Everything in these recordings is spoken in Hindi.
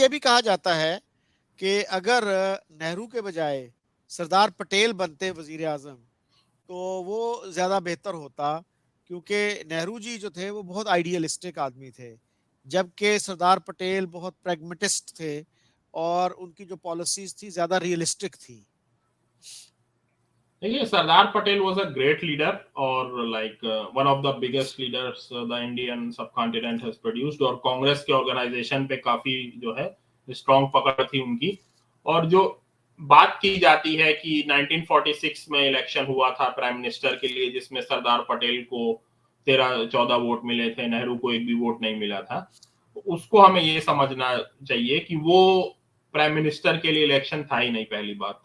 ये भी कहा जाता है कि अगर नेहरू के बजाय सरदार पटेल बनते वजीर आजम तो वो ज्यादा बेहतर होता, क्योंकि नेहरू जी जो थे वो बहुत आइडियलिस्टिक आदमी थे, जबकि सरदार पटेल बहुत प्रैग्मेटिस्ट थे और उनकी जो पॉलिसीज थी ज्यादा रियलिस्टिक थी। देखिए, Sardar Patel was a great leader और like one of the biggest leaders the Indian subcontinent has produced, और कांग्रेस के ऑर्गेनाइजेशन पे काफी जो है स्ट्रॉन्ग पकड़ थी उनकी। और जो बात की जाती है कि 1946 में इलेक्शन हुआ था प्राइम मिनिस्टर के लिए, जिसमें सरदार पटेल को 13-14 वोट मिले थे, नेहरू को एक भी वोट नहीं मिला था। उसको हमें ये समझना चाहिए कि वो प्राइम मिनिस्टर के लिए इलेक्शन था ही नहीं। पहली बात,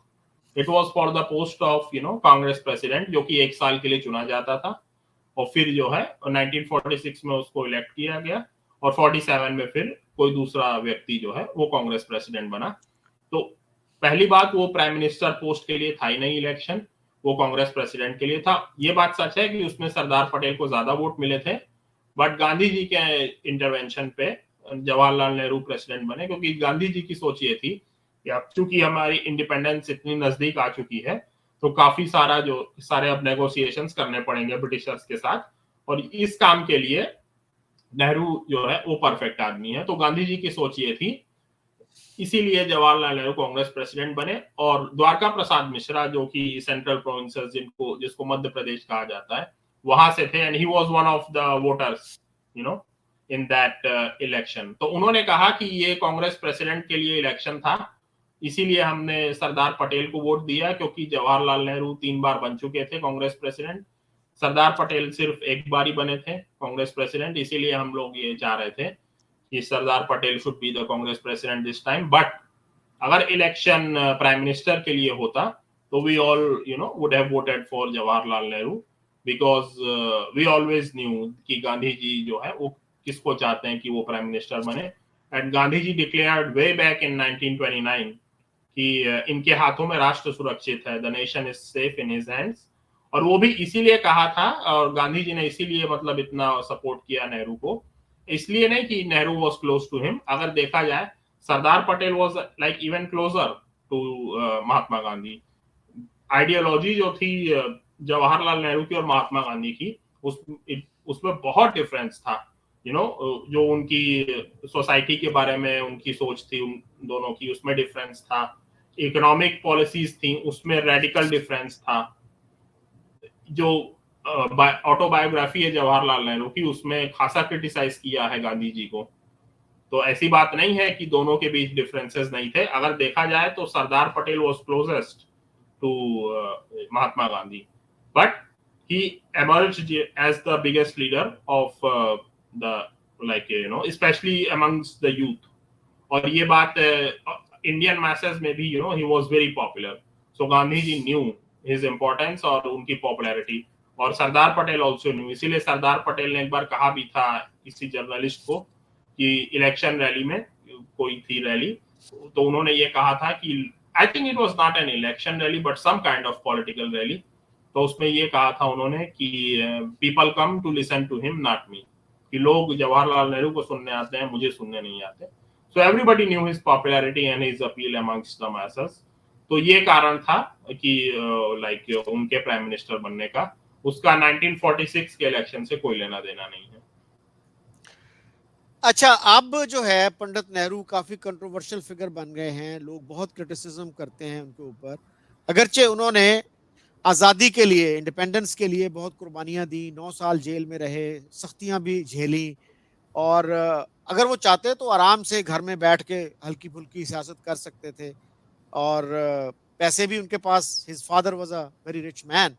it was for the post of Congress president, जो कि 1 साल के लिए चुना जाता था। और फिर जो है 1946 में उसको इलेक्ट किया गया, और 47 में फिर कोई दूसरा व्यक्ति जो है वो कांग्रेस प्रेसिडेंट बना। तो पहली बात, वो प्राइम मिनिस्टर पोस्ट के लिए था ही नहीं इलेक्शन, वो कांग्रेस प्रेसिडेंट के लिए था। ये बात सच है कि उसमें सरदार पटेल को ज्यादा वोट मिले थे, बट गांधी जी के इंटरवेंशन पे जवाहरलाल नेहरू प्रेसिडेंट बने, क्योंकि गांधी जी की सोच ये थी कि अब चूंकि हमारी इंडिपेंडेंस इतनी नजदीक आ चुकी है, तो काफी सारे अब नेगोशिएशंस करने पड़ेंगे ब्रिटिशर्स के साथ, और इस काम के लिए नेहरू जो है वो परफेक्ट आदमी है। तो गांधी जी की सोच ये थी, इसीलिए जवाहरलाल नेहरू कांग्रेस प्रेसिडेंट बने। और द्वारका प्रसाद मिश्रा, जो कि सेंट्रल प्रोविंसेस जिसको मध्य प्रदेश कहा जाता है, वहां से थे, and he was one of the voters you know in that election. तो उन्होंने कहा कि ये कांग्रेस प्रेसिडेंट के लिए इलेक्शन था, इसीलिए हमने सरदार पटेल को वोट दिया, क्योंकि जवाहरलाल नेहरू 3 बार बन चुके थे कांग्रेस प्रेसिडेंट, सरदार पटेल सिर्फ एक बार ही बने थे कांग्रेस प्रेसिडेंट, इसीलिए हम लोग ये चाह रहे थे कि Sardar Patel should be the Congress president this time. But अगर इलेक्शन प्राइम मिनिस्टर के लिए होता, तो we all would have voted for Jawaharlal Nehru, because we always knew कि गांधी जी जो है वो किसको चाहते हैं कि वो प्राइम मिनिस्टर बने। And Gandhi ji declared way back in 1929 कि इनके हाथों में राष्ट्र सुरक्षित है, the nation is safe in his hands. और वो भी इसीलिए कहा था, और गांधी जी ने इसीलिए मतलब इतना सपोर्ट किया नेहरू को, इसलिए नहीं कि Nehru was close to him. अगर देखा जाए, Sardar Patel was like even closer to Mahatma Gandhi. Ideology जो थी जवाहरलाल नेहरू की और महात्मा गांधी की, उसमें बहुत डिफरेंस था। जो उनकी सोसाइटी के बारे में उनकी सोच थी, उन दोनों की, उसमें डिफरेंस था। इकोनॉमिक पॉलिसीज थी, उसमें रेडिकल डिफरेंस था। जो ऑटोबायोग्राफी है जवाहरलाल नेहरू की, उसमें खासा क्रिटिसाइज किया है गांधी जी को। तो ऐसी बात नहीं है कि दोनों के बीच डिफरेंसेस नहीं थे। अगर देखा जाए तो Sardar Patel was closest to Mahatma Gandhi, but he emerged as the biggest leader of the especially amongst the youth. और ये बात इंडियन मैसेज में भी he was very popular. So Gandhi ji knew his importance और उनकी पॉपुलैरिटी, और सरदार पटेल ऑल्सो न्यू। इसीलिए सरदार पटेल ने एक बार कहा भी था किसी जर्नलिस्ट को कि इलेक्शन रैली में, कोई थी रैली, तो उन्होंने ये कहा था कि I think it was not an election rally but some kind of political rally. तो उसमें ये कहा था उन्होंने कि people come to listen to him not me, कि लोग जवाहरलाल नेहरू को सुनने आते हैं, मुझे सुनने नहीं आते। So everybody knew his popularity and his appeal amongst the masses. तो ये कारण था कि उनके प्राइम मिनिस्टर बनने का। उसका 1946 के इलेक्शन से कोई लेना देना नहीं है। अच्छा, अब जो है पंडित नेहरू काफी कंट्रोवर्शियल फिगर बन गए हैं, लोग बहुत क्रिटिसिज्म करते हैं उनके ऊपर। अगरचे उन्होंने आज़ादी के लिए, इंडिपेंडेंस के लिए बहुत कुर्बानियां दी, 9 साल जेल में रहे, सख्तियां भी झेली, और अगर वो चाहते तो आराम से घर में बैठ के हल्की फुल्की सियासत कर सकते थे, और पैसे भी उनके पास, his father was a very rich man,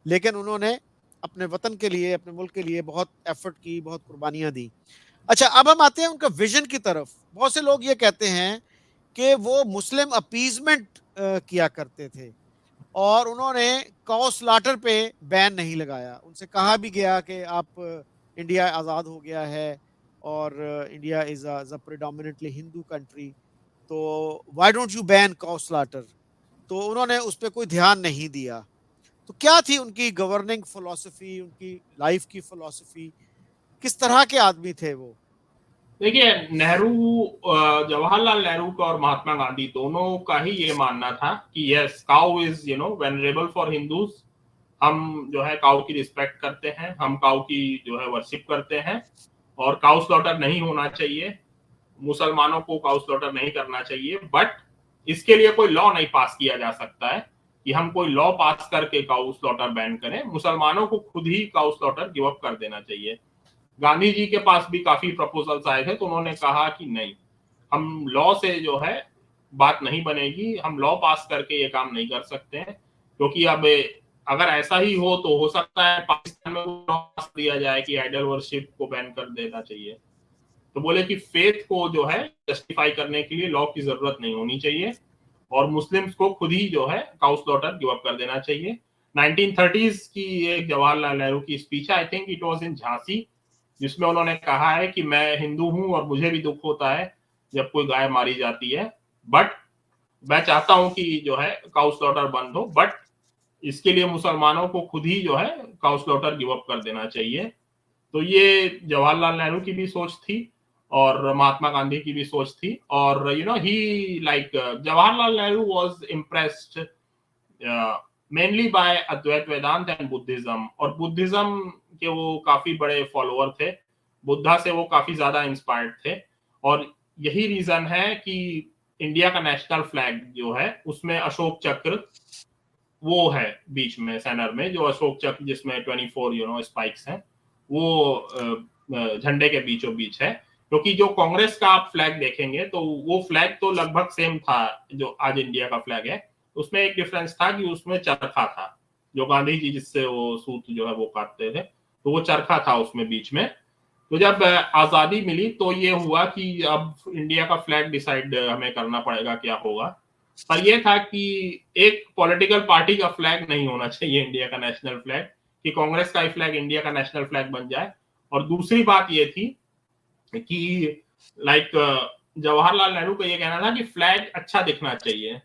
लेकिन उन्होंने अपने वतन के लिए, अपने मुल्क के लिए बहुत एफर्ट की, बहुत कुर्बानियां दी। अच्छा, अब हम आते हैं उनका विजन की तरफ। बहुत से लोग ये कहते हैं कि वो मुस्लिम अपीजमेंट किया करते थे, और उन्होंने काउ स्लॉटर पे बैन नहीं लगाया। उनसे कहा भी गया कि आप, इंडिया आज़ाद हो गया है और India is a predominantly Hindu country, तो why don't you ban cow slaughter. तो उन्होंने उस पर कोई ध्यान नहीं दिया। तो क्या थी उनकी गवर्निंग फिलॉसफी, उनकी लाइफ की फिलॉसफी, किस तरह के आदमी थे वो? देखिए, नेहरू, जवाहरलाल नेहरू का और महात्मा गांधी दोनों का ही ये मानना था कि yes, cow is venerable for Hindus. हम जो है काउ की रिस्पेक्ट करते हैं, हम काउ की जो है वर्शिप करते हैं, और काउ स्लॉटर नहीं होना चाहिए, मुसलमानों को काउ स्लॉटर नहीं करना चाहिए। बट इसके लिए कोई लॉ नहीं पास किया जा सकता है कि हम कोई लॉ पास करके काउ स्लॉटर बैन करें। मुसलमानों को खुद ही काउ स्लॉटर गिव अप कर देना चाहिए। गांधी जी के पास भी काफी प्रपोजल्स आए थे, तो उन्होंने कहा कि नहीं, हम लॉ से जो है बात नहीं बनेगी, हम लॉ पास करके ये काम नहीं कर सकते हैं, क्योंकि अब अगर ऐसा ही हो तो हो सकता है पाकिस्तान में लॉ पास दिया जाए कि आइडल वर्शिप को बैन कर देना चाहिए। तो बोले कि फेथ को जो है जस्टिफाई करने के लिए लॉ की जरूरत नहीं होनी चाहिए, और मुस्लिम्स को खुद ही जो है काउ स्लॉटर गिव अप कर देना चाहिए। 1930s की एक जवाहरलाल नेहरू की स्पीच है, आई think it was in Jhansi, जिसमें उन्होंने कहा है कि मैं हिंदू हूं और मुझे भी दुख होता है जब कोई गाय मारी जाती है, बट मैं चाहता हूं कि जो है काउ स्लॉटर बंद हो, बट इसके लिए मुसलमानों को खुद ही जो है काउ स्लॉटर गिव अप कर देना चाहिए। तो ये जवाहरलाल नेहरू की भी सोच थी और महात्मा गांधी की भी सोच थी। और he like Jawaharlal Nehru was impressed mainly by Advaita Vedanta and Buddhism, और बुद्धिज्म के वो काफी बड़े फॉलोअर थे, बुद्धा से वो काफी ज्यादा इंस्पायर्ड थे। और यही रीजन है कि इंडिया का नेशनल फ्लैग जो है उसमें अशोक चक्र वो है बीच में, सेंटर में जो अशोक चक्र जिसमें 24 स्पाइक्स हैं, वो झंडे के बीचों बीच है। क्योंकि जो कांग्रेस का आप फ्लैग देखेंगे तो वो फ्लैग तो लगभग सेम था जो आज इंडिया का फ्लैग है, उसमें एक डिफरेंस था कि उसमें चरखा था, जो गांधी जी जिससे वो सूत जो है वो काटते थे, तो वो चरखा था उसमें बीच में। तो जब आजादी मिली तो ये हुआ कि अब इंडिया का फ्लैग डिसाइड हमें करना पड़ेगा क्या होगा। पर यह था कि एक पॉलिटिकल पार्टी का फ्लैग नहीं होना चाहिए इंडिया का नेशनल फ्लैग, कि कांग्रेस का ही फ्लैग इंडिया का नेशनल फ्लैग बन जाए। और दूसरी बात ये थी कि लाइक जवाहरलाल नेहरू का ये कहना था कि फ्लैग अच्छा दिखना चाहिए,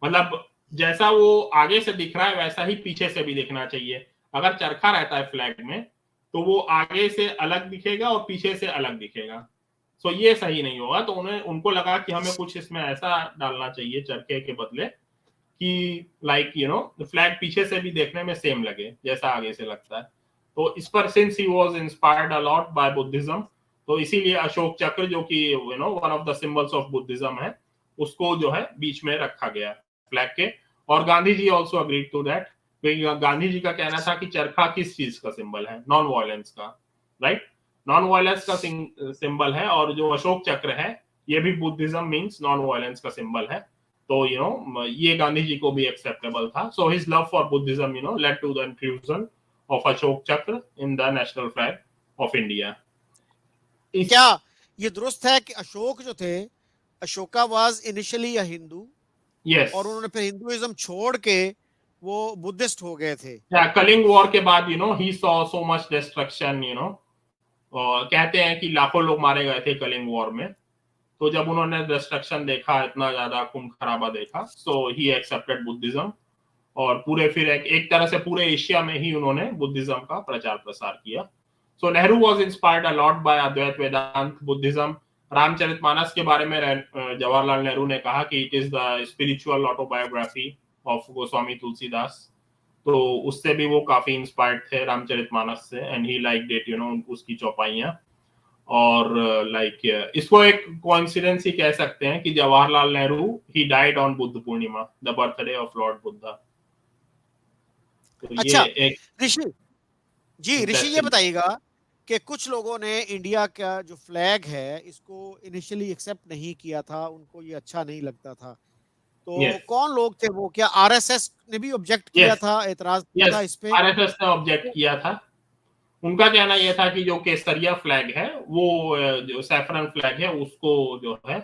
मतलब जैसा वो आगे से दिख रहा है वैसा ही पीछे से भी दिखना चाहिए। अगर चरखा रहता है फ्लैग में तो वो आगे से अलग दिखेगा और पीछे से अलग दिखेगा, सो ये सही नहीं होगा। तो उनको लगा कि हमें कुछ इसमें ऐसा डालना चाहिए चरखे के बदले कि लाइक फ्लैग पीछे से भी देखने में सेम लगे जैसा आगे से लगता है। तो इस पर since he was inspired a lot by Buddhism, तो इसीलिए अशोक चक्र जो कि one of the symbols of Buddhism है, उसको जो है बीच में रखा गया फ्लैग के। और Gandhi ji also agreed to that, क्योंकि गांधी जी का कहना था कि चरखा किस चीज का सिंबल है, नॉन वायलेंस का, राइट, नॉन वायलेंस का सिंबल है, और जो अशोक चक्र है ये भी बुद्धिज्म मींस नॉन वायलेंस का सिंबल है। तो ये गांधी जी को भी एक्सेप्टेबल था। So his love for Buddhism led to the inclusion of Ashok Chakra in the national flag of India. क्या ये दुरुस्त है कि अशोक जो थे, Ashoka was initially a Hindu yes, और उन्होंने फिर हिंदुइज्म छोड़ के वो बुद्धिस्ट हो गए थे? कलिंग वॉर के बाद he saw so much destruction, और कहते हैं कि लाखों लोग मारे गए थे कलिंग वॉर में। तो जब उन्होंने डिस्ट्रक्शन देखा, इतना ज्यादा खून खराबा देखा, सो ही एक्सेप्टेड बुद्धिज्म, और पूरे फिर एक तरह से पूरे एशिया में ही उन्होंने बुद्धिज्म का प्रचार प्रसार किया। So Nehru was inspired a lot by Advaita Vedanta Buddhism. Ramcharitmanas के बारे में जवाहरलाल नेहरू ने कहा कि it is the spiritual autobiography of Goswami Tulsidas. तो उससे भी वो काफी इंस्पायर्ड थे रामचरितमानस से, एंड ही लाइक इट, उसकी चौपाइयां। और लाइक इसको एक कोइंसिडेंस ही कह सकते हैं कि Jawaharlal Nehru he died on Buddha Purnima, the birthday of Lord Buddha. तो ये अच्छा एक ऋषि जी, ऋषि ये इंटरेस्टिंग। बताइएगा कि कुछ लोगों ने इंडिया का जो फ्लैग है इसको इनिशियली एक्सेप्ट नहीं किया था, उनको ये अच्छा नहीं लगता था। तो यस, कौन लोग थे वो? क्या आरएसएस ने भी ऑब्जेक्ट किया यस, था, एतराज किया यस, था इस पे? आरएसएस ने ऑब्जेक्ट किया था। उनका कहना यह था कि जो केसरिया फ्लैग है वो जो सैफरन फ्लैग है उसको जो है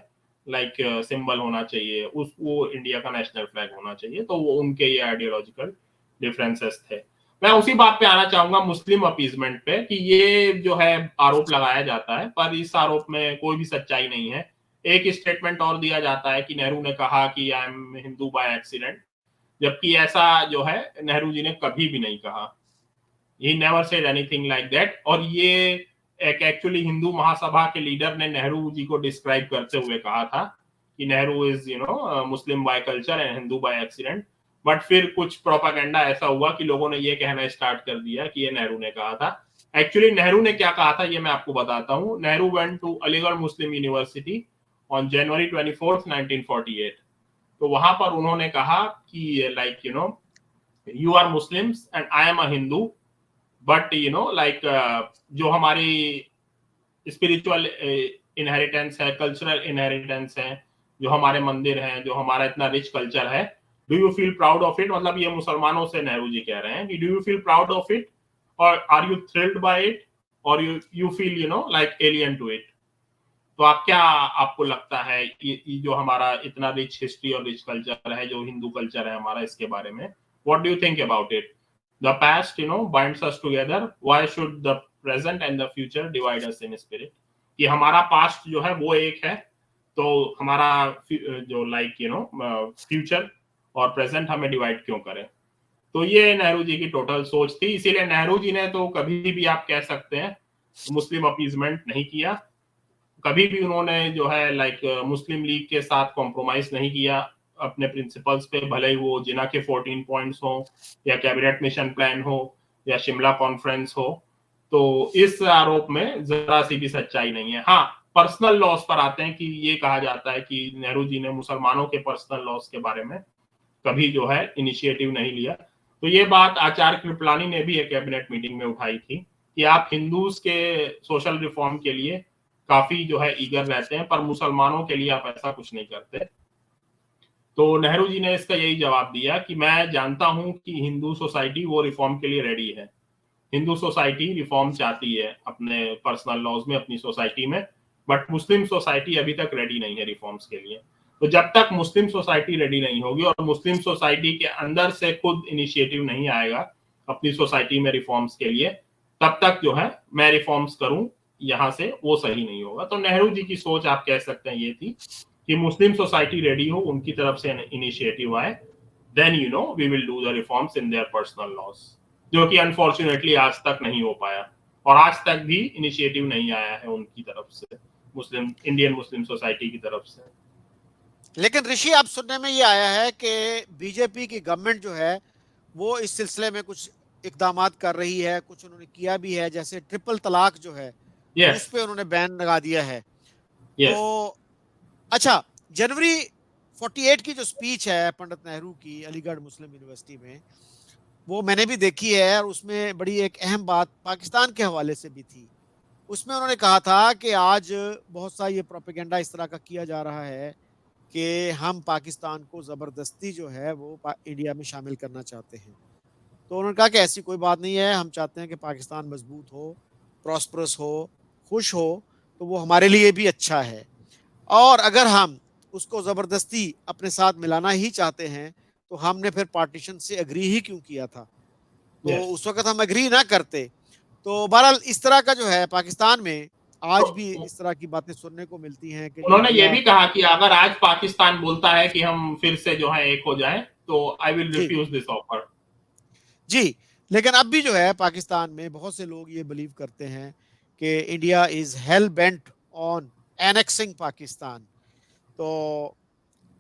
लाइक सिंबल होना चाहिए, उस वो इंडिया का नेशनल फ्लैग होना चाहिए। तो वो उनके ये आइडियोलॉजिकल डिफरेंसेस थे। मैं उसी बात पे आना चाहूंगा, मुस्लिम अपीजमेंट पे, कि ये जो है आरोप लगाया जाता है पर इस आरोप में कोई भी सच्चाई नहीं है। एक स्टेटमेंट और दिया जाता है कि नेहरू ने कहा कि I am Hindu by accident, जबकि ऐसा जो है नेहरू जी ने कभी भी नहीं कहा। He never said anything like that। और ये एक एक्चुअली हिंदू महासभा के लीडर ने नेहरू जी को डिस्क्राइब करते हुए कहा था कि Nehru is Muslim by culture and Hindu by accident, but फिर कुछ प्रोपागेंडा ऐसा हुआ कि लोगों ने ये कहना स्टार्ट कर दिया कि ये नेहरू ने कहा था। एक्चुअली नेहरू ने क्या कहा था ये मैं आपको बताता हूँ। Nehru went to Aligarh Muslim University on January 24, 1948। तो वहां पर उन्होंने कहा कि like you are Muslims and I am a Hindu, but जो हमारी स्पिरिचुअल इनहेरिटेंस है, कल्चरल इनहेरिटेंस है, जो हमारे मंदिर हैं, जो हमारा इतना रिच कल्चर है, do you feel proud of it? मतलब ये मुसलमानों से नेहरू जी कह रहे हैं कि do you feel proud of it और are you thrilled by it और you feel like alien to it? तो आपको लगता है ये जो हमारा इतना रिच हिस्ट्री और रिच कल्चर है, जो हिंदू कल्चर है हमारा, इसके बारे में what do you think about it? The past binds us together, why should the present and the future divide us in spirit? कि हमारा पास्ट जो है वो एक है, तो हमारा जो फ्यूचर और प्रेजेंट हमें डिवाइड क्यों करें? तो ये नेहरू जी की टोटल सोच थी। इसीलिए नेहरू जी ने तो कभी भी आप कह सकते हैं मुस्लिम अपीजमेंट नहीं किया, कभी भी उन्होंने जो है मुस्लिम लीग के साथ कॉम्प्रोमाइज नहीं किया अपने प्रिंसिपल्स पे, भले ही वो जिना के 14 पॉइंट्स हो या कैबिनेट मिशन प्लान हो या शिमला कॉन्फ्रेंस हो। तो इस आरोप में जरा सी भी सच्चाई नहीं है। हाँ, पर्सनल लॉस पर आते हैं कि ये कहा जाता है कि नेहरू जी ने मुसलमानों के पर्सनल लॉस के बारे में कभी जो है इनिशिएटिव नहीं लिया। तो ये बात आचार्य कृपलानी ने भी एक कैबिनेट मीटिंग में उठाई थी कि आप हिंदूज के सोशल रिफॉर्म के लिए काफी जो है ईगर रहते हैं, पर मुसलमानों के लिए आप ऐसा कुछ नहीं करते। तो नेहरू जी ने इसका यही जवाब दिया कि मैं जानता हूं कि हिंदू सोसाइटी वो रिफॉर्म के लिए रेडी है। हिंदू सोसाइटी रिफॉर्म चाहती है अपने पर्सनल लॉज में, अपनी सोसाइटी में, बट मुस्लिम सोसाइटी अभी तक रेडी नहीं है रिफॉर्म्स के लिए। तो जब तक मुस्लिम सोसाइटी रेडी नहीं होगी और मुस्लिम सोसाइटी के अंदर से खुद इनिशिएटिव नहीं आएगा अपनी सोसाइटी में रिफॉर्म्स के लिए, तब तक जो है मैं रिफॉर्म्स करूं यहां से वो सही नहीं होगा। तो नेहरू जी की सोच आप कह सकते हैं ये थी कि मुस्लिम सोसाइटी रेडी हो, उनकी तरफ से इनिशिएटिव आए, then we will do the reforms in their personal laws, जो कि अनफॉर्चुनेटली आज तक नहीं हो पाया और आज तक भी इनिशिएटिव नहीं आया है उनकी तरफ से, इंडियन मुस्लिम सोसाइटी की तरफ से। लेकिन ऋषि, आप सुनने में ये आया है कि बीजेपी की गवर्नमेंट जो है वो इस सिलसिले में कुछ इकदाम कर रही है, कुछ उन्होंने किया भी है, जैसे ट्रिपल तलाक जो है उस पे उन्होंने बैन लगा दिया है। तो अच्छा, जनवरी 48 की जो स्पीच है पंडित नेहरू की अलीगढ़ मुस्लिम यूनिवर्सिटी में, वो मैंने भी देखी है और उसमें बड़ी एक अहम बात पाकिस्तान के हवाले से भी थी। उसमें उन्होंने कहा था कि आज बहुत सा ये प्रोपेगेंडा इस तरह का किया जा रहा है कि हम पाकिस्तान को ज़बरदस्ती जो है वो इंडिया में शामिल करना चाहते हैं। तो उन्होंने कहा कि ऐसी कोई बात नहीं है, हम चाहते हैं कि पाकिस्तान मजबूत हो, प्रॉस्परस हो, खुश हो, तो वो हमारे लिए भी अच्छा है। और अगर हम उसको ज़बरदस्ती अपने साथ मिलाना ही चाहते हैं तो हमने फिर पार्टीशन से एग्री ही क्यों किया था? तो उस वक्त हम एग्री ना करते। तो बहरहाल इस तरह का जो है पाकिस्तान में आज भी इस तरह की बातें सुनने को मिलती हैं कि उन्होंने ये भी कहा कि अगर आज पाकिस्तान बोलता है कि हम फिर से जो है एक हो जाएं, तो I will refuse this offer. जी, लेकिन अब भी जो है पाकिस्तान में बहुत से लोग ये बिलीव करते हैं कि India is hell bent on annexing Pakistan. तो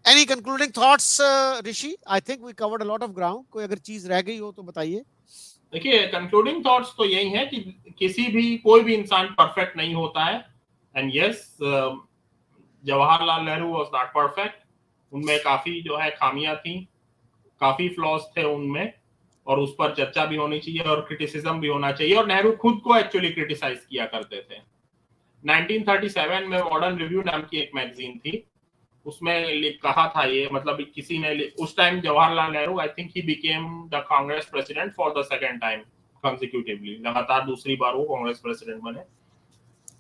any concluding thoughts Rishi? I think we covered a lot of ground. कोई अगर चीज रह गई हो तो बताइए। देखिए, कंक्लूडिंग थॉट्स तो यही है कि कोई भी इंसान परफेक्ट नहीं होता है, and yes, Jawaharlal Nehru was not perfect. उनमें काफी जो है खामियां थी, काफी फ्लॉज थे उनमें, और उस पर चर्चा भी होनी चाहिए और क्रिटिसिज्म भी होना चाहिए। और नेहरू खुद को एक्चुअली क्रिटिसाइज किया करते थे। 1937 में मॉडर्न रिव्यू नाम की एक मैगजीन थी, उसमें कहा था ये, मतलब किसी ने उस time Jawaharlal Nehru, I think he became the Congress president for the second time consecutively, लगातार दूसरी बार वो कांग्रेस प्रेसिडेंट बने।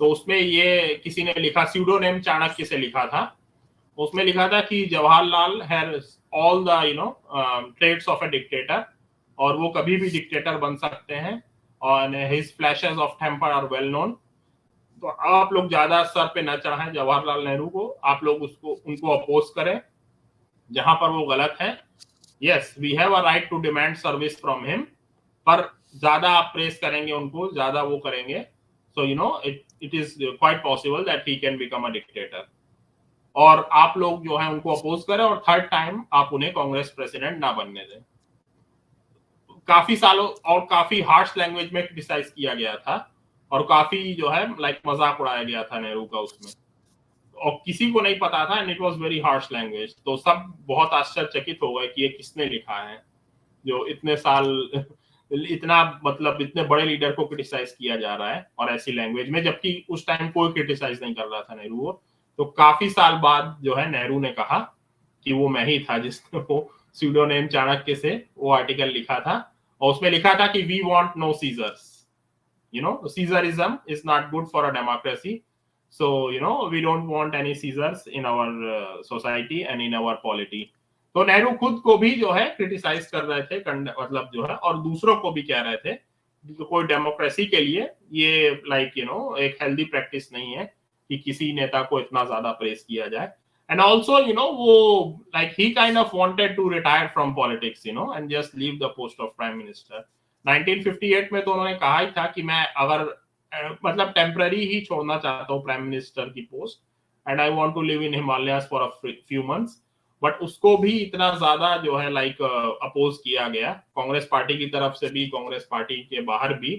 तो उसमें ये किसी ने लिखा, स्यूडोनेम चाणक्य से लिखा था, उसमें लिखा था कि Jawaharlal has all the traits of a dictator, और वो कभी भी डिक्टेटर बन सकते हैं, और his flashes of temper are well known. तो आप लोग ज्यादा सर पे न चढ़ाएं जवाहरलाल नेहरू को, आप लोग उनको अपोज करें जहां पर वो गलत है। Yes, we have a right to demand service from him, पर ज्यादा आप प्रेस करेंगे उनको, ज्यादा वो करेंगे, So it is quite possible that he can become a dictator. और आप लोग जो है उनको अपोज करें और थर्ड टाइम आप उन्हें कांग्रेस प्रेसिडेंट ना बनने दें। काफी सालों और काफी हार्श लैंग्वेज में क्रिटिसाइज किया गया था और काफी जो है लाइक मजाक उड़ाया गया था नेहरू का उसमें, और किसी को नहीं पता था, and it was very harsh language. तो सब बहुत आश्चर्यचकित हो गए कि ये किसने लिखा है, जो इतने साल इतना मतलब इतने बड़े लीडर को क्रिटिसाइज किया जा रहा है और ऐसी लैंग्वेज में, जबकि उस टाइम कोई क्रिटिसाइज नहीं कर रहा था नेहरू को। तो काफी साल बाद जो है नेहरू ने कहा कि वो मैं ही था जिसने वो स्यूडोनेम चाणक्य से वो आर्टिकल लिखा था, और उसमें लिखा था कि we want no Caesars, Caesarism is not good for a democracy, so we don't want any Caesars in our society and in our polity. तो नेहरू खुद को भी जो है क्रिटिसाइज कर रहे थे, मतलब जो है, और दूसरों को भी कह रहे थे कि कोई डेमोक्रेसी के लिए ये लाइक एक हेल्दी प्रैक्टिस नहीं है कि किसी नेता को इतना ज्यादा प्रेस किया जाए। एंड ऑल्सो वो like he kind of wanted to retire from politics and just leave the post of prime minister. 1958 में तो उन्होंने कहा ही था कि मैं अगर मतलब टेम्पररी ही छोड़ना चाहता हूँ प्राइम मिनिस्टर की post, and I want to live in Himalayas for a few months. But उसको भी इतना ज्यादा जो है लाइक अपोज किया गया कांग्रेस पार्टी की तरफ से भी, कांग्रेस पार्टी के बाहर भी,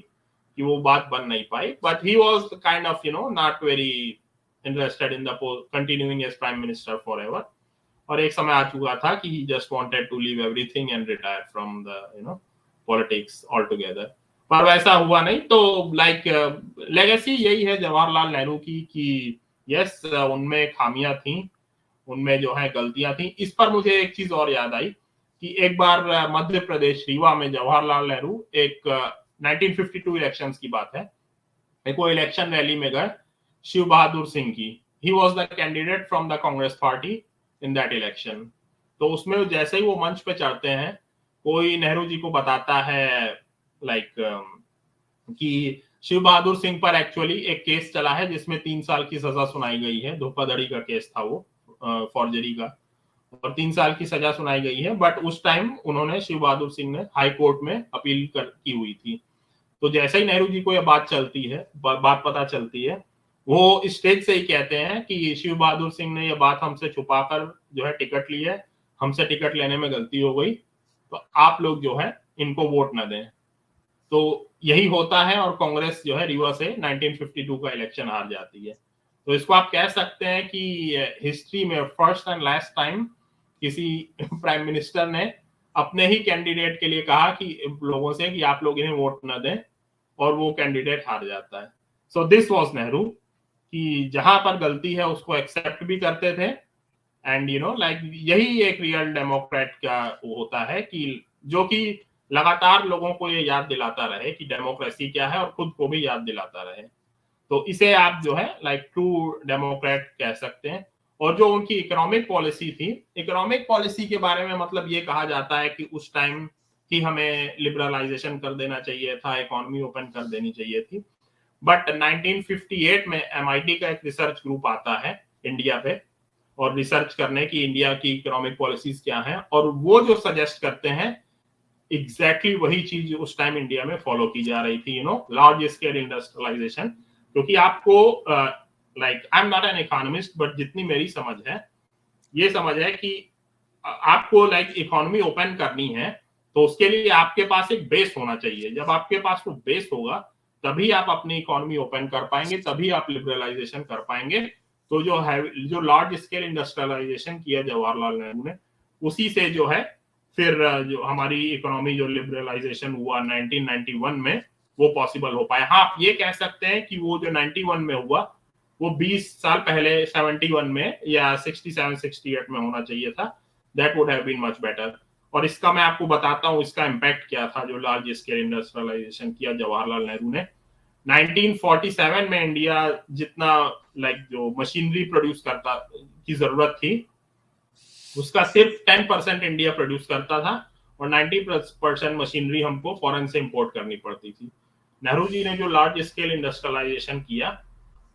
कि वो बात बन नहीं पाई। But he was kind of not very interested in the continuing as prime minister forever, और एक समय आ चुका था कि he just wanted to leave everything and retire from the politics all together. पर वैसा हुआ नहीं। तो लाइक लेगेसी यही है जवाहरलाल नेहरू की कि यस उनमें खामियां थी, उनमें जो है गलतियां थी। इस पर मुझे एक चीज और याद आई कि एक बार मध्य प्रदेश रीवा में जवाहरलाल नेहरू एक 1952 इलेक्शंस की बात है, एक वो इलेक्शन रैली में गए शिव बहादुर सिंह की। He was the candidate from the Congress party in that election. तो उसमें जैसे ही वो मंच पे चढ़ते हैं, कोई नेहरू जी को बताता है लाइक कि शिव बहादुर सिंह पर एक्चुअली एक केस चला है जिसमें 3 साल की सजा सुनाई गई है, धोखाधड़ी का केस था वो, फॉर्जरी का, और 3 साल की सजा सुनाई गई है। बट उस टाइम उन्होंने शिव बहादुर सिंह ने हाई कोर्ट में अपील की हुई थी। तो जैसे ही नेहरू जी को यह बात चलती है, बात पता चलती है, वो स्टेज से ही कहते हैं कि शिव बहादुर सिंह ने यह बात हमसे छुपाकर जो है टिकट ली है, हमसे टिकट लेने में गलती हो गई, तो आप लोग जो है इनको वोट न दें। तो यही होता है और कांग्रेस जो है रीवा से 1952 का इलेक्शन हार जाती है। तो इसको आप कह सकते हैं कि हिस्ट्री में फर्स्ट एंड लास्ट टाइम किसी प्राइम मिनिस्टर ने अपने ही कैंडिडेट के लिए कहा कि लोगों से कि आप लोग इन्हें वोट न दें, और वो कैंडिडेट हार जाता है। सो दिस वाज नेहरू, कि जहां पर गलती है उसको एक्सेप्ट भी करते थे, एंड लाइक यही एक रियल डेमोक्रेट का होता है कि जो कि लगातार लोगों को ये याद दिलाता रहे कि डेमोक्रेसी क्या है और खुद को भी याद दिलाता रहे। तो इसे आप जो है लाइक ट्रू डेमोक्रेट कह सकते हैं। और जो उनकी इकोनॉमिक पॉलिसी थी, इकोनॉमिक पॉलिसी के बारे में मतलब ये कहा जाता है कि उस टाइम ही हमें लिबरलाइजेशन कर देना चाहिए था, इकोनॉमी ओपन कर देनी चाहिए थी। बट 1958 में MIT का एक रिसर्च ग्रुप आता है इंडिया पे, और रिसर्च करने की इंडिया की इकोनॉमिक पॉलिसीज क्या हैं, और वो जो सजेस्ट करते हैं एग्जैक्टली वही चीज उस टाइम इंडिया में फॉलो की जा रही थी, लार्ज स्केल इंडस्ट्रियलाइजेशन। क्योंकि आपको like I am not an economist, but जितनी मेरी समझ है, ये समझ है कि आपको लाइक इकोनॉमी ओपन करनी है तो उसके लिए आपके पास एक बेस होना चाहिए। जब आपके पास वो बेस होगा तभी आप अपनी इकोनॉमी ओपन कर पाएंगे, तभी आप लिबरलाइजेशन कर पाएंगे। तो जो लार्ज स्केल इंडस्ट्रियलाइजेशन किया जवाहरलाल नेहरू ने, उसी से जो है फिर जो हमारी इकोनॉमी जो लिबरलाइजेशन हुआ 1991 में, वो पॉसिबल हो पाया। हाँ, आप ये कह सकते हैं कि वो जो 91 में हुआ वो 20 साल पहले 71 में या 67-68 में होना चाहिए था। That would have been much better. और इसका मैं आपको बताता हूँ इसका इम्पैक्ट क्या था जो लार्ज स्केल इंडस्ट्रियलाइजेशन किया जवाहरलाल नेहरू ने। 1947 में इंडिया जितना लाइक जो मशीनरी प्रोड्यूस करता की जरूरत थी, उसका सिर्फ 10% इंडिया प्रोड्यूस करता था, और 90% मशीनरी हमको फॉरेन से इंपोर्ट करनी पड़ती थी। नेहरू जी ने जो लार्ज स्केल इंडस्ट्रियलाइजेशन किया,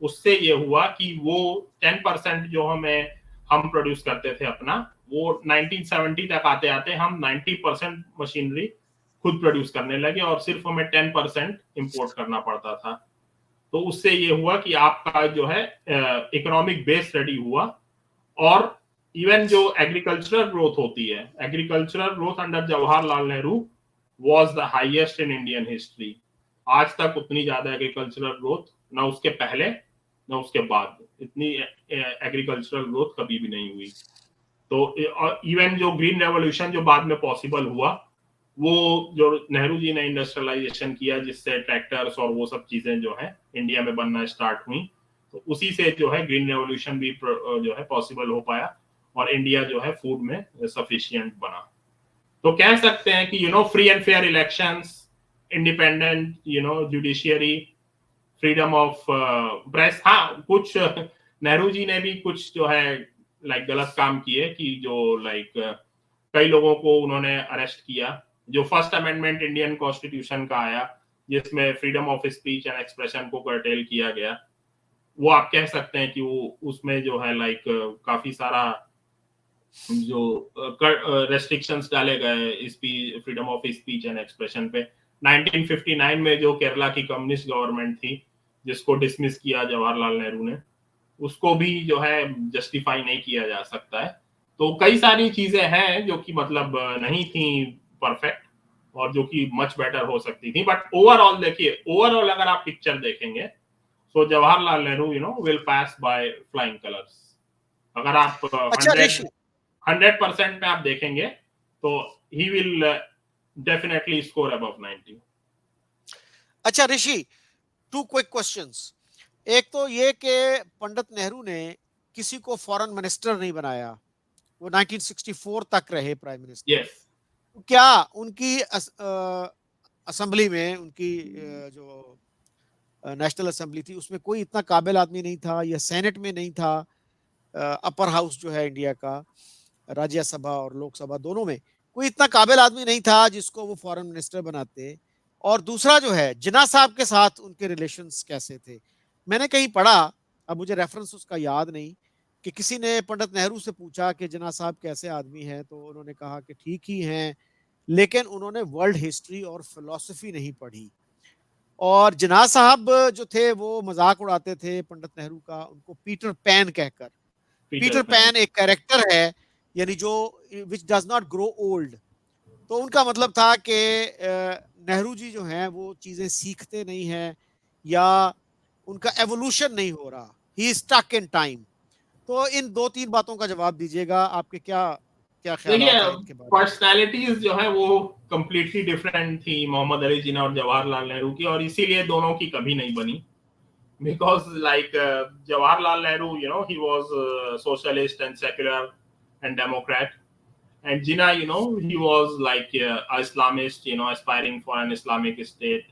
उससे ये हुआ कि वो 10% जो हम प्रोड्यूस करते थे अपना, वो 1970 तक आते आते हम 90% मशीनरी खुद प्रोड्यूस करने लगे, और सिर्फ हमें 10% इंपोर्ट करना पड़ता था। तो उससे ये हुआ कि आपका जो है इकोनॉमिक बेस रेडी हुआ, और इवन जो एग्रीकल्चरल ग्रोथ होती है, agricultural growth under Jawaharlal Nehru was the highest in Indian history. आज तक उतनी ज्यादा एग्रीकल्चरल ग्रोथ ना उसके पहले ना उसके बाद, इतनी एग्रीकल्चरल ग्रोथ कभी भी नहीं हुई। तो इवन जो ग्रीन रेवोल्यूशन जो बाद में पॉसिबल हुआ, वो जो नेहरू जी ने इंडस्ट्रियलाइजेशन किया, जिससे ट्रैक्टर्स और वो सब चीजें जो है इंडिया में बनना स्टार्ट हुई, तो उसी से जो है ग्रीन रेवोल्यूशन भी जो है पॉसिबल हो पाया, और इंडिया जो है फूड में सफिशिएंट बना। तो कह सकते हैं कि free and fair elections, independent judiciary, freedom of press. हाँ, कुछ नेहरू जी ने भी कुछ जो है गलत काम किए, कि जो कई लोगों को उन्होंने अरेस्ट किया। जो फर्स्ट अमेंडमेंट इंडियन कॉन्स्टिट्यूशन का आया, जिसमें freedom of speech and expression को कर्टेल किया गया, वो आप कह सकते हैं कि वो उसमें जो है काफी सारा जो रेस्ट्रिक्शंस डाले गए freedom of speech and expression पे। 1959 में जो केरला की कम्युनिस्ट गवर्नमेंट थी, जिसको डिसमिस किया जवाहरलाल नेहरू ने, उसको भी जो है जस्टिफाई नहीं किया जा सकता है। तो कई सारी चीजें हैं जो कि मतलब नहीं थी परफेक्ट, और जो कि मच बेटर हो सकती थी। बट ओवरऑल देखिए, ओवरऑल अगर आप पिक्चर देखेंगे, तो Jawaharlal Nehru will pass by flying colours. अगर आप अच्छा ऋषि, 100% में आप देखेंगे, तो he will definitely score above 90। अच्छा ऋषि, 2 क्विक क्वेश्चंस। एक तो ये कि पंडित नेहरू ने किसी को फॉरेन मिनिस्टर नहीं बनाया, वो 1964 तक रहे प्राइम मिनिस्टर। यस, क्या उनकी असेंबली में, उनकी जो नेशनल असेंबली थी, उसमें कोई इतना काबिल आदमी नहीं था, या सेनेट में नहीं था, अपर हाउस जो है इंडिया का, राज्यसभा और लोकसभा दोनों में कोई इतना काबिल आदमी नहीं था जिसको वो फॉरेन मिनिस्टर बनाते? और दूसरा जो है, जिन्ना साहब के साथ उनके रिलेशंस कैसे थे? मैंने कहीं पढ़ा, अब मुझे रेफरेंस उसका याद नहीं, कि किसी ने पंडित नेहरू से पूछा कि जिन्ना साहब कैसे आदमी हैं, तो उन्होंने कहा कि ठीक ही हैं, लेकिन उन्होंने वर्ल्ड हिस्ट्री और फिलॉसफी नहीं पढ़ी। और जिन्ना साहब जो थे वो मजाक उड़ाते थे पंडित नेहरू का, उनको पीटर पैन कहकर। Peter Peter pan. पैन एक कैरेक्टर है, यानी जो which does not grow old. तो उनका मतलब था कि नेहरू जी जो हैं वो चीजें सीखते नहीं हैं, या उनका एवोल्यूशन नहीं हो रहा, ही स्टक इन टाइम। तो इन 2-3 बातों का जवाब दीजिएगा, आपके क्या क्या देखिए, ख्यालात हैं इनके बारे में? पर्सनालिटीज जो है वो कंप्लीटली डिफरेंट थी, मोहम्मद अली जिन्ना और जवाहरलाल नेहरू की, और इसीलिए दोनों की कभी नहीं बनी। because Jawaharlal Nehru, he was socialist and secular and democrat, and Jinnah, he was a Islamist, aspiring for an Islamic state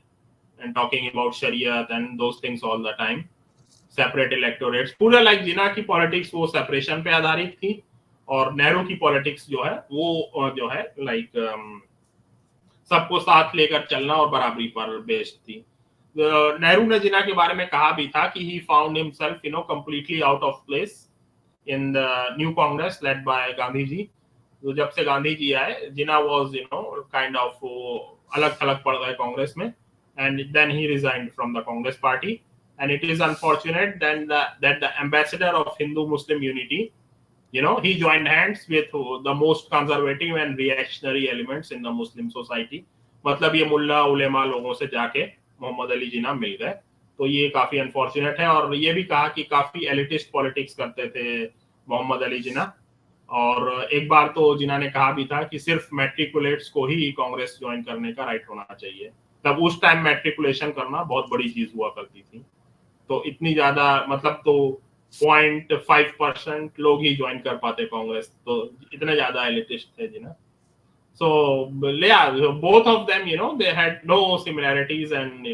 and talking about Sharia and those things all the time, separate electorates। पूरा Jinnah की politics वो separation पे आधारित थी, और नेहरू की politics जो है वो जो है सबको साथ लेकर चलना और बराबरी पर बेस्ड थी। नेहरू ने जिन्ना के बारे में कहा भी था कि he found himself completely out of place in the new Congress led by Gandhi ji. तो जब से गांधी जी आए, जिन्ना वाज काइंड ऑफ अलग थलग पड़ गए कांग्रेस में, and then he resigned from the Congress party. And it is unfortunate that the ambassador of Hindu Muslim unity, he joined hands with the most conservative and reactionary elements in the Muslim society। मतलब ये मुल्ला उलेमा लोगों से जाके मोहम्मद अली जिन्ना मिल गए, तो ये काफी अनफॉर्चुनेट है। और ये भी कहा कि काफी एलिटिस्ट पॉलिटिक्स करते थे मोहम्मद अली जिन्ना। और एक बार तो जिन्ना ने कहा भी था कि सिर्फ मैट्रिकुलेट्स को ही कांग्रेस ज्वाइन करने का राइट होना चाहिए। तब उस टाइम मैट्रिकुलेशन करना बहुत बड़ी चीज हुआ करती थी, तो इतनी ज्यादा मतलब तो 0.5% लोग ही ज्वाइन कर पाते कांग्रेस, तो इतने ज्यादा एलिटिस्ट थे जिन्ना। So yeah, both of them, they had no similarities, and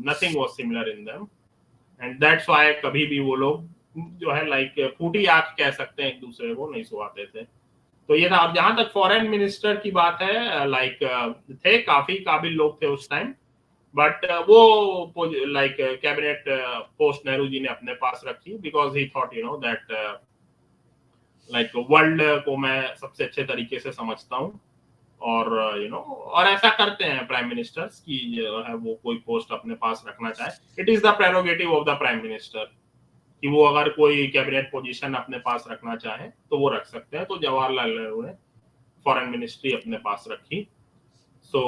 nothing was similar in them, and that's why कभी भी वो लोग जो है फूटी आंख कह सकते हैं, एक दूसरे को नहीं सुहाते थे। तो ये था। अब जहां तक फॉरेन मिनिस्टर की बात है, थे काफी काबिल लोग थे उस टाइम, बट वो कैबिनेट पोस्ट नेहरू जी ने अपने पास रखी, because he thought that world को मैं सबसे अच्छे तरीके से समझता हूँ, और और ऐसा करते हैं प्राइम मिनिस्टर्स कि जो है वो कोई पोस्ट अपने पास रखना चाहे। It is the prerogative of the prime minister कि वो अगर कोई कैबिनेट पोजीशन अपने पास रखना चाहे तो वो रख सकते हैं। तो जवाहरलाल नेहरू ने फॉरेन मिनिस्ट्री अपने पास रखी। सो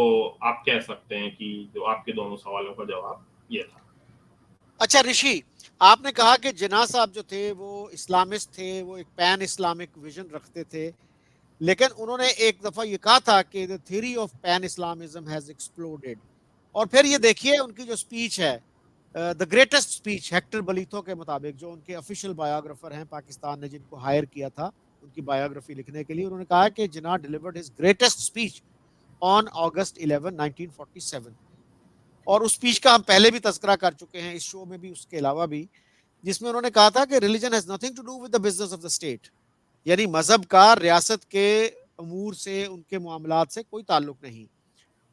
आप कह सकते हैं कि जो आपके दोनों सवालों का जवाब ये था। अच्छा ऋषि, आपने कहा कि जिन्ना साहब जो थे वो इस्लामिस्ट थे, वो एक पैन इस्लामिक विजन रखते थे, लेकिन उन्होंने एक दफा ये कहा था कि the theory of pan Islamism has exploded. और फिर ये देखिए उनकी जो स्पीच है, द ग्रेटेस्ट स्पीच, हेक्टर बलीथो के मुताबिक, जो उनके ऑफिशियल बायोग्राफर हैं पाकिस्तान ने जिनको हायर किया था उनकी बायोग्राफी लिखने के लिए, उन्होंने कहा कि Jinnah delivered his greatest speech on August 11, 1947। और उस स्पीच का हम पहले भी तस्करा कर चुके हैं इस शो में भी, उसके अलावा भी, जिसमें उन्होंने कहा था कि religion has nothing to do with the business of the state, यानी मजहब का रियासत के अमूर से, उनके मामलात से कोई ताल्लुक नहीं।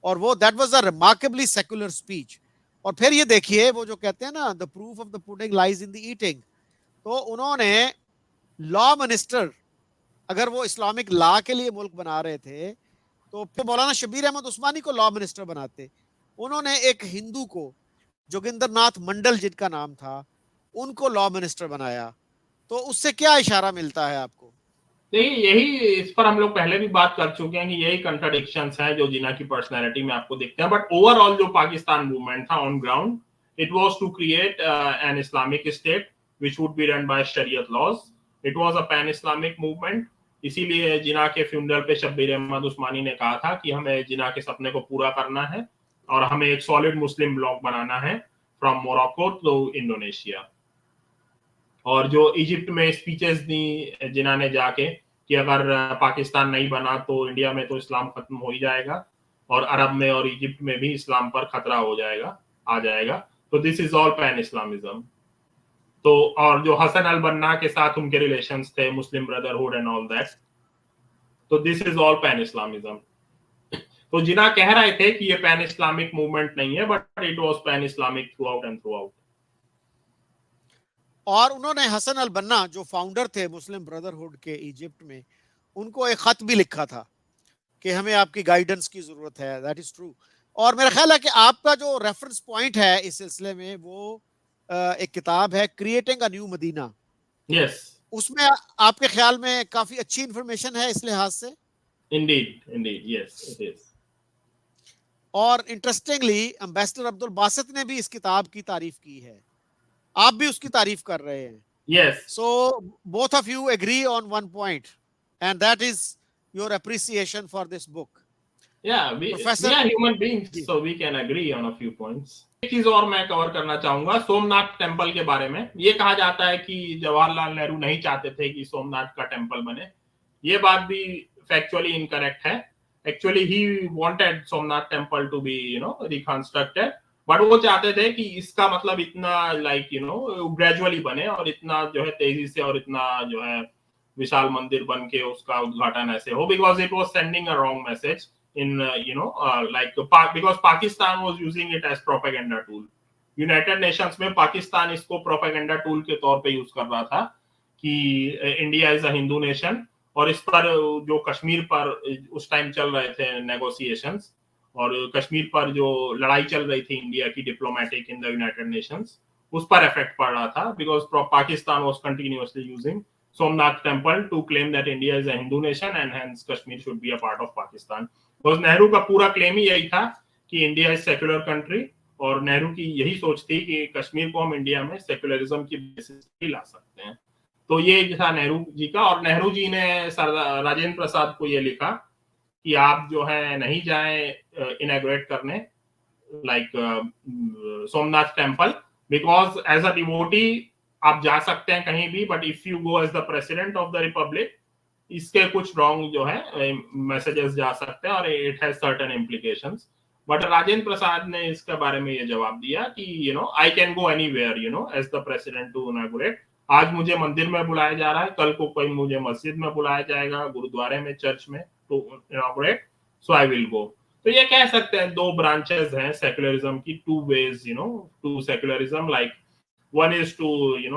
और वो that was a remarkably secular speech. और फिर ये देखिए वो जो कहते हैं ना, the proof of the pudding lies in the eating, तो उन्होंने लॉ मिनिस्टर, अगर वो इस्लामिक लॉ के लिए मुल्क बना रहे थे तो फिर मौलाना शबीर अहमद उस्मानी को लॉ मिनिस्टर बनाते। उन्होंने एक हिंदू को, जोगिंदर नाथ मंडल जिनका नाम था, उनको लॉ मिनिस्टर बनाया। तो उससे क्या इशारा मिलता है आपको? देखिए यही, इस पर हम लोग पहले भी बात कर चुके हैं कि यही कंट्राडिक्शंस हैं जो जिन्ना की पर्सनैलिटी में आपको दिखते हैं। बट ओवरऑल जो पाकिस्तान मूवमेंट था on ground, it was to create an Islamic state which would be run by Shariat laws. It was a pan Islamic movement. इसीलिए जिन्ना के फ्यूनरल पे शब्बीर अहमद उस्मानी ने कहा था कि हमें जिन्ना के सपने को पूरा करना है और हमें एक सॉलिड मुस्लिम ब्लॉक बनाना है फ्रॉम मोरक्को टू इंडोनेशिया। और जो इजिप्ट में स्पीचेस दी जिन्ना ने जाके कि अगर पाकिस्तान नहीं बना तो इंडिया में तो इस्लाम खत्म हो ही जाएगा और अरब में और इजिप्ट में भी इस्लाम पर खतरा हो जाएगा, आ जाएगा। तो this is all pan Islamism. तो और जो हसन अल बन्ना के साथ उनके रिलेशंस थे, मुस्लिम ब्रदरहुड एंड ऑल दैट, तो this is all pan Islamism. तो जिन्ना कह रहे थे कि ये पैन इस्लामिक मूवमेंट नहीं है, but it was pan Islamic through out and through out. और उन्होंने हसन अल बन्ना जो फाउंडर थे मुस्लिम ब्रदरहुड के इजिप्ट में, उनको एक खत भी लिखा था कि हमें आपकी गाइडेंस की जरूरत है। That is true. और मेरा ख्याल है कि आपका जो रेफरेंस पॉइंट है इस सिलसिले में वो एक किताब है, creating a new Medina. Yes, उसमें आपके ख्याल में काफी अच्छी इंफॉर्मेशन है इस लिहाज से? Indeed, yes it is. और इंटरेस्टिंगली एम्बेसडर अब्दुल बासित ने भी इस किताब की तारीफ की है, आप भी उसकी तारीफ कर रहे हैं। Yes. So both of you agree on one point, and that is your appreciation for this book. Yeah, Professor, we are human beings, ji, so we can agree on a few points. एक चीज और मैं कवर करना चाहूंगा सोमनाथ टेम्पल के बारे में। ये कहा जाता है कि जवाहरलाल नेहरू नहीं चाहते थे कि सोमनाथ का टेम्पल बने। ये बात भी फैक्चुअली इनकरेक्ट है। Actually he wanted Somnath temple to be reconstructed, but वो चाहते थे कि इसका मतलब इतना ग्रेजुअली बने और इतना जो है तेजी से और इतना जो है विशाल मंदिर बन के उसका उद्घाटन ऐसे हो, because it was sending a wrong message in because Pakistan was using it as propaganda tool. United Nations में पाकिस्तान इसको प्रोपेगेंडा टूल के तौर पे यूज कर रहा था कि India is a Hindu nation. और इस पर जो कश्मीर पर उस टाइम चल रहे थे नेगोशिएशंस, और कश्मीर पर जो लड़ाई चल रही थी इंडिया की diplomatic in the United Nations, उस पर इफेक्ट पड़ रहा था, because Pakistan was continuously using Somnath temple to claim that India is a Hindu nation and hence Kashmir should be a part of Pakistan. Because Nehru का पूरा क्लेम ही यही था कि इंडिया इज सेक्युलर कंट्री, और नेहरू की यही सोच थी कि कश्मीर को हम इंडिया में सेक्युलरिज्म की बेसिस पे ला सकते हैं। तो ये था नेहरू जी का। और नेहरू जी ने राजेंद्र प्रसाद को ये लिखा कि आप जो है नहीं जाएं इनॉग्रेट करने Somnath temple, because as a devotee आप जा सकते हैं कहीं भी, but if you go as the president of the republic, इसके कुछ रॉन्ग जो है मैसेजेस जा सकते हैं और it has certain implications. But Rajendra Prasad ने इसके बारे में ये जवाब दिया कि I can go anywhere as the president to inaugurate. आज मुझे मंदिर में बुलाया जा रहा है, कल को कोई मुझे मस्जिद में बुलाया जाएगा, गुरुद्वारे में, चर्च में to inaugurate, so I will go. तो ये कह सकते हैं दो ब्रांचेस हैं सेक्युलरिज्म की, two ways to secularism, like one is to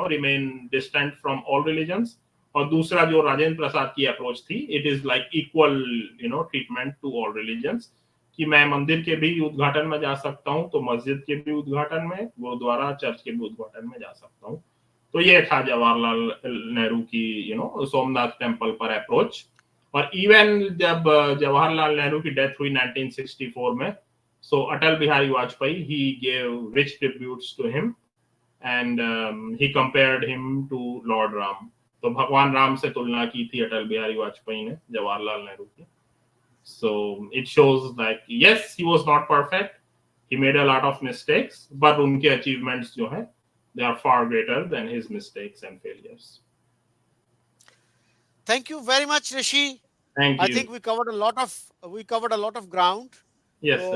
remain distant from all religions, और दूसरा जो राजेंद्र प्रसाद की अप्रोच थी, it is like equal treatment to all religions, कि मैं मंदिर के भी उद्घाटन में जा सकता हूँ तो मस्जिद के भी उद्घाटन में, गुरुद्वारा चर्च के भी उद्घाटन में जा सकता हूँ। तो ये था जवाहरलाल नेहरू की सोमनाथ टेम्पल पर अप्रोच। और इवन जब जवाहरलाल नेहरू की डेथ हुई 1964 में, so Atal Bihari Vajpayee he gave rich tributes to him and he compared him to lord Ram. तो भगवान राम से तुलना की थी अटल बिहारी वाजपेयी ने जवाहरलाल नेहरू की। So it shows that yes, he was not perfect. He made a lot of mistakes, but उनके achievements जो हैं, they are far greater than his mistakes and failures. Thank you very much, Rishi. Thank I you. think we covered a lot of ground. Yes, तो